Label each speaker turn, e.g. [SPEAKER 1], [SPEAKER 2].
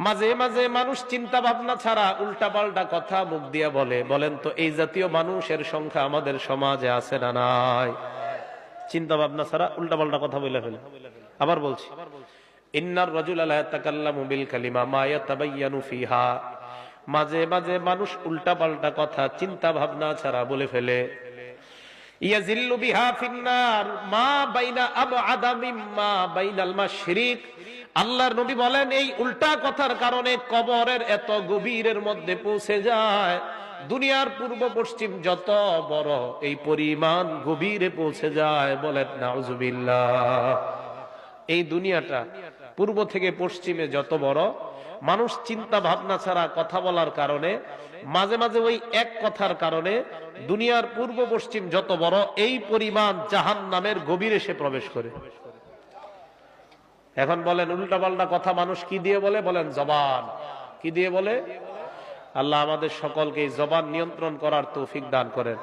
[SPEAKER 1] মাঝে মাঝে মানুষ চিন্তা ভাবনা ছাড়া উল্টা পাল্টা কথা মুখ দিয়ে বলে। বলেন তো এই জাতীয় মানুষের সংখ্যা আমাদের সমাজে আছে না নাই? চিন্তা ভাবনা ছাড়া উল্টা পাল্টা কথা বলে ফেলে। আবার বলছি, ইন্নার রাজুলা লা ইয়াতাকাল্লামু বিল কালিমা মা ইয়াতাবায়্যানু ফিহা। মাঝে মাঝে মানুষ উল্টা পাল্টা কথা চিন্তা ভাবনা ছাড়া বলে ফেলে। ইয়াজিল্লু বিহা ফিন্নার মা বাইনা আবআদা মিম্মা বাইনাল মাশরিক। আল্লাহর নবী বলেন এই উল্টা কথার কারণে কবরের এত গভীরের মধ্যে পৌঁছে যায়, দুনিয়ার পূর্ব পশ্চিম যত বড় এই পরিমাণ গভীরে পৌঁছে যায়। বলেন নাউজুবিল্লাহ। এই দুনিয়াটা পূর্ব থেকে পশ্চিমে যত বড়, মানুষ চিন্তা ভাবনা ছাড়া কথা বলার কারণে, মাঝে মাঝে ওই এক কথার কারণে দুনিয়ার পূর্ব পশ্চিম যত বড় এই পরিমাণ জাহান্নামের গভীরে সে প্রবেশ করে। এখন বলেন উল্টা পাল্টা কথা মানুষ কি দিয়ে বলে? বলেন জবান। কি দিয়ে বলে? আল্লাহ আমাদের সকলকে এই জবান নিয়ন্ত্রণ করার তৌফিক দান করেন।